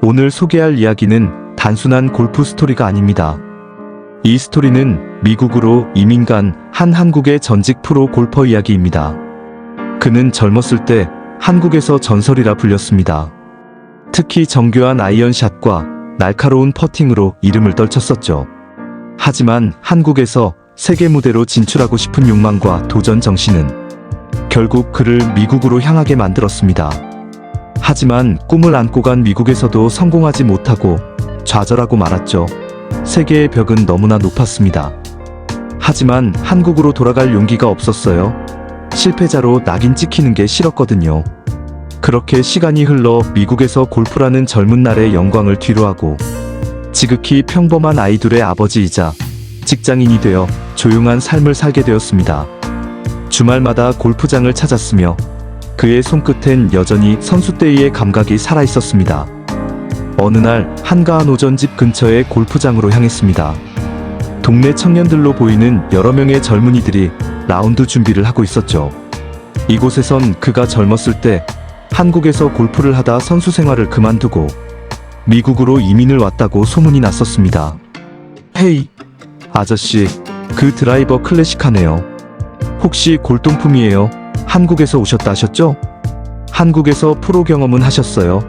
오늘 소개할 이야기는 단순한 골프 스토리가 아닙니다. 이 스토리는 미국으로 이민 간 한 한국의 전직 프로 골퍼 이야기입니다. 그는 젊었을 때 한국에서 전설이라 불렸습니다. 특히 정교한 아이언샷과 날카로운 퍼팅으로 이름을 떨쳤었죠. 하지만 한국에서 세계 무대로 진출하고 싶은 욕망과 도전 정신은 결국 그를 미국으로 향하게 만들었습니다. 하지만 꿈을 안고 간 미국에서도 성공하지 못하고 좌절하고 말았죠. 세계의 벽은 너무나 높았습니다. 하지만 한국으로 돌아갈 용기가 없었어요. 실패자로 낙인 찍히는 게 싫었거든요. 그렇게 시간이 흘러 미국에서 골프라는 젊은 날의 영광을 뒤로하고 지극히 평범한 아이들의 아버지이자 직장인이 되어 조용한 삶을 살게 되었습니다. 주말마다 골프장을 찾았으며 그의 손끝엔 여전히 선수 때의 감각이 살아있었습니다. 어느 날 한가한 오전집 근처의 골프장으로 향했습니다. 동네 청년들로 보이는 여러 명의 젊은이들이 라운드 준비를 하고 있었죠. 이곳에선 그가 젊었을 때 한국에서 골프를 하다 선수 생활을 그만두고 미국으로 이민을 왔다고 소문이 났었습니다. 헤이, 아저씨, 그 드라이버 클래식하네요. 혹시 골동품이에요? 한국에서 오셨다 하셨죠? 한국에서 프로 경험은 하셨어요?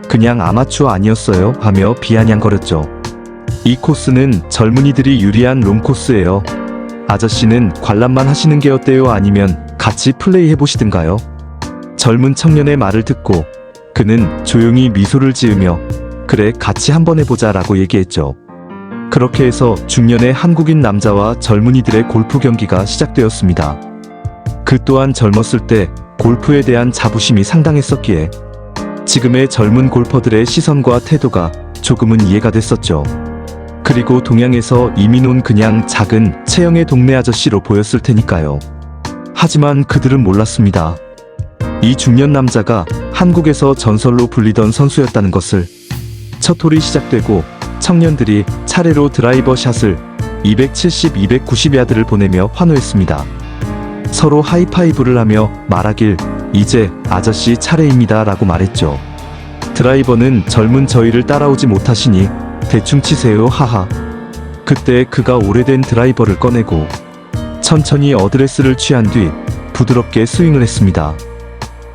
그냥 아마추어 아니었어요? 하며 비아냥거렸죠. 이 코스는 젊은이들이 유리한 롱 코스예요. 아저씨는 관람만 하시는 게 어때요? 아니면 같이 플레이 해보시든가요? 젊은 청년의 말을 듣고 그는 조용히 미소를 지으며 그래, 같이 한번 해보자 라고 얘기했죠. 그렇게 해서 중년의 한국인 남자와 젊은이들의 골프 경기가 시작되었습니다. 그 또한 젊었을 때 골프에 대한 자부심이 상당했었기에 지금의 젊은 골퍼들의 시선과 태도가 조금은 이해가 됐었죠. 그리고 동양에서 이민 온 그냥 작은 체형의 동네 아저씨로 보였을 테니까요. 하지만 그들은 몰랐습니다. 이 중년 남자가 한국에서 전설로 불리던 선수였다는 것을. 첫 홀이 시작되고 청년들이 차례로 드라이버 샷을 270, 290야드를 보내며 환호했습니다. 서로 하이파이브를 하며 말하길 이제 아저씨 차례입니다 라고 말했죠. 드라이버는 젊은 저희를 따라오지 못하시니 대충 치세요 하하. 그때 그가 오래된 드라이버를 꺼내고 천천히 어드레스를 취한 뒤 부드럽게 스윙을 했습니다.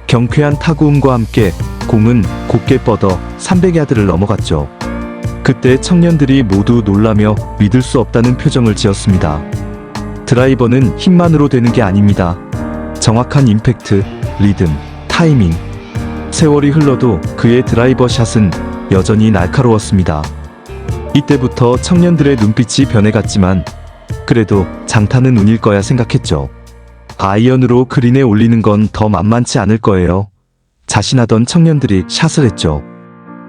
경쾌한 타구음과 함께 공은 곱게 뻗어 300야드를 넘어갔죠. 그때 청년들이 모두 놀라며 믿을 수 없다는 표정을 지었습니다. 드라이버는 힘만으로 되는 게 아닙니다. 정확한 임팩트, 리듬, 타이밍. 세월이 흘러도 그의 드라이버 샷은 여전히 날카로웠습니다. 이때부터 청년들의 눈빛이 변해갔지만 그래도 장타는 운일 거야 생각했죠. 아이언으로 그린에 올리는 건 더 만만치 않을 거예요. 자신하던 청년들이 샷을 했죠.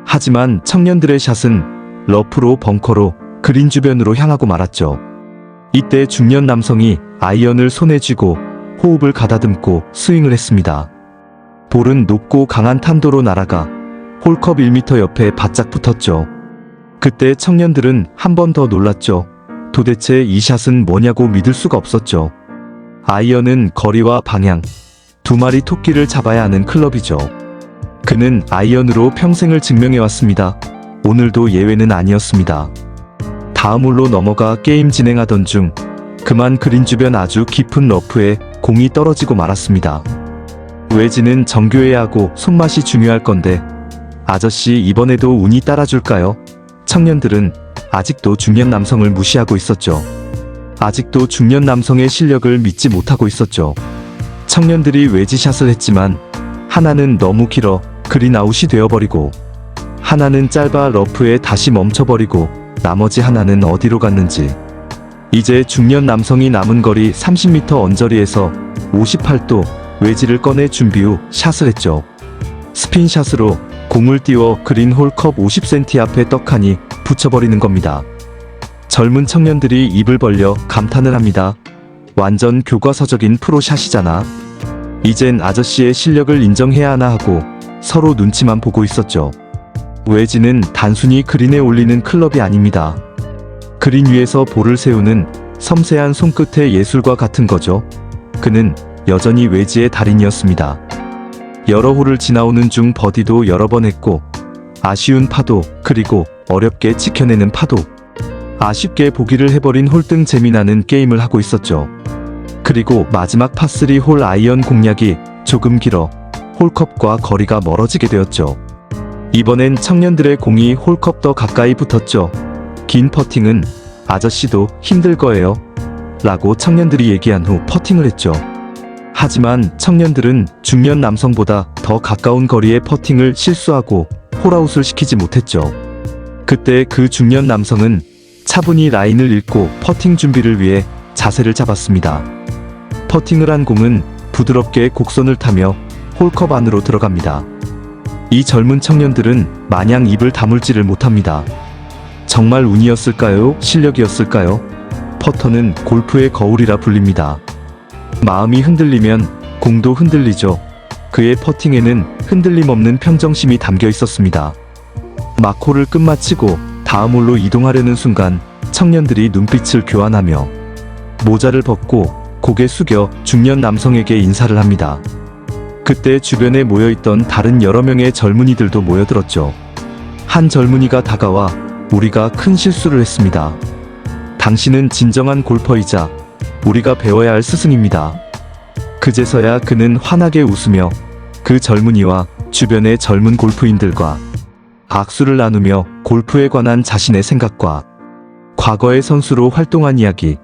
하지만 청년들의 샷은 러프로 벙커로 그린 주변으로 향하고 말았죠. 이때 중년 남성이 아이언을 손에 쥐고 호흡을 가다듬고 스윙을 했습니다. 볼은 높고 강한 탄도로 날아가 홀컵 1m 옆에 바짝 붙었죠. 그때 청년들은 한 번 더 놀랐죠. 도대체 이 샷은 뭐냐고 믿을 수가 없었죠. 아이언은 거리와 방향, 두 마리 토끼를 잡아야 하는 클럽이죠. 그는 아이언으로 평생을 증명해왔습니다. 오늘도 예외는 아니었습니다. 다음 홀로 넘어가 게임 진행하던 중 그만 그린 주변 아주 깊은 러프에 공이 떨어지고 말았습니다. 웨지는 정교해야 하고 손맛이 중요할 건데 아저씨 이번에도 운이 따라줄까요? 청년들은 아직도 중년 남성을 무시하고 있었죠. 아직도 중년 남성의 실력을 믿지 못하고 있었죠. 청년들이 웨지샷을 했지만 하나는 너무 길어 그린 아웃이 되어버리고 하나는 짧아 러프에 다시 멈춰버리고 나머지 하나는 어디로 갔는지. 이제 중년 남성이 남은 거리 30m 언저리에서 58도 웨지를 꺼내 준비 후 샷을 했죠. 스핀샷으로 공을 띄워 그린 홀컵 50cm 앞에 떡하니 붙여버리는 겁니다. 젊은 청년들이 입을 벌려 감탄을 합니다. 완전 교과서적인 프로샷이잖아. 이젠 아저씨의 실력을 인정해야 하나 하고 서로 눈치만 보고 있었죠. 웨지는 단순히 그린에 올리는 클럽이 아닙니다. 그린 위에서 볼을 세우는 섬세한 손끝의 예술과 같은 거죠. 그는 여전히 웨지의 달인이었습니다. 여러 홀을 지나오는 중 버디도 여러 번 했고 아쉬운 파도, 그리고 어렵게 지켜내는 파도. 아쉽게 보기를 해버린 홀등 재미나는 게임을 하고 있었죠. 그리고 마지막 파3 홀 아이언 공략이 조금 길어 홀컵과 거리가 멀어지게 되었죠. 이번엔 청년들의 공이 홀컵 더 가까이 붙었죠. 긴 퍼팅은 아저씨도 힘들 거예요 라고 청년들이 얘기한 후 퍼팅을 했죠. 하지만 청년들은 중년 남성보다 더 가까운 거리의 퍼팅을 실수하고 홀아웃을 시키지 못했죠. 그때 그 중년 남성은 차분히 라인을 읽고 퍼팅 준비를 위해 자세를 잡았습니다. 퍼팅을 한 공은 부드럽게 곡선을 타며 홀컵 안으로 들어갑니다. 이 젊은 청년들은 마냥 입을 다물지를 못합니다. 정말 운이었을까요? 실력이었을까요? 퍼터는 골프의 거울이라 불립니다. 마음이 흔들리면 공도 흔들리죠. 그의 퍼팅에는 흔들림 없는 평정심이 담겨 있었습니다. 막 홀을 끝마치고 다음 홀로 이동하려는 순간 청년들이 눈빛을 교환하며 모자를 벗고 고개 숙여 중년 남성에게 인사를 합니다. 그때 주변에 모여있던 다른 여러 명의 젊은이들도 모여들었죠. 한 젊은이가 다가와 우리가 큰 실수를 했습니다. 당신은 진정한 골퍼이자 우리가 배워야 할 스승입니다. 그제서야 그는 환하게 웃으며 그 젊은이와 주변의 젊은 골프인들과 악수를 나누며 골프에 관한 자신의 생각과 과거의 선수로 활동한 이야기,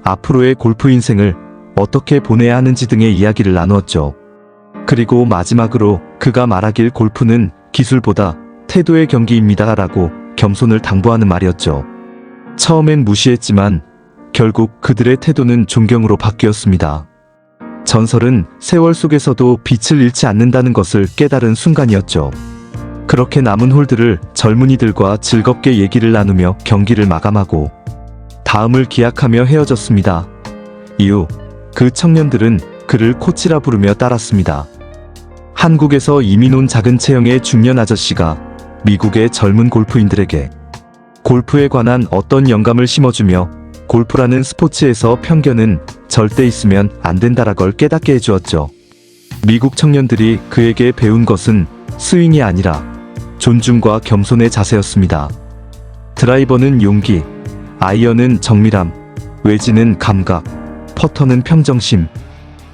앞으로의 골프 인생을 어떻게 보내야 하는지 등의 이야기를 나누었죠. 그리고 마지막으로 그가 말하길 골프는 기술보다 태도의 경기입니다 라고 겸손을 당부하는 말이었죠. 처음엔 무시했지만 결국 그들의 태도는 존경으로 바뀌었습니다. 전설은 세월 속에서도 빛을 잃지 않는다는 것을 깨달은 순간이었죠. 그렇게 남은 홀들을 젊은이들과 즐겁게 얘기를 나누며 경기를 마감하고 다음을 기약하며 헤어졌습니다. 이후 그 청년들은 그를 코치라 부르며 따랐습니다. 한국에서 이민 온 작은 체형의 중년 아저씨가 미국의 젊은 골프인들에게 골프에 관한 어떤 영감을 심어주며 골프라는 스포츠에서 편견은 절대 있으면 안 된다라 걸 깨닫게 해주었죠. 미국 청년들이 그에게 배운 것은 스윙이 아니라 존중과 겸손의 자세였습니다. 드라이버는 용기, 아이언은 정밀함, 웨지는 감각, 퍼터는 평정심.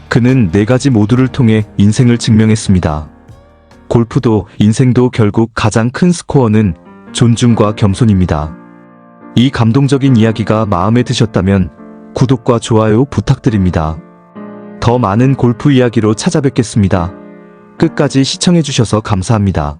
그는 네 가지 모두를 통해 인생을 증명했습니다. 골프도 인생도 결국 가장 큰 스코어는 존중과 겸손입니다. 이 감동적인 이야기가 마음에 드셨다면 구독과 좋아요 부탁드립니다. 더 많은 골프 이야기로 찾아뵙겠습니다. 끝까지 시청해주셔서 감사합니다.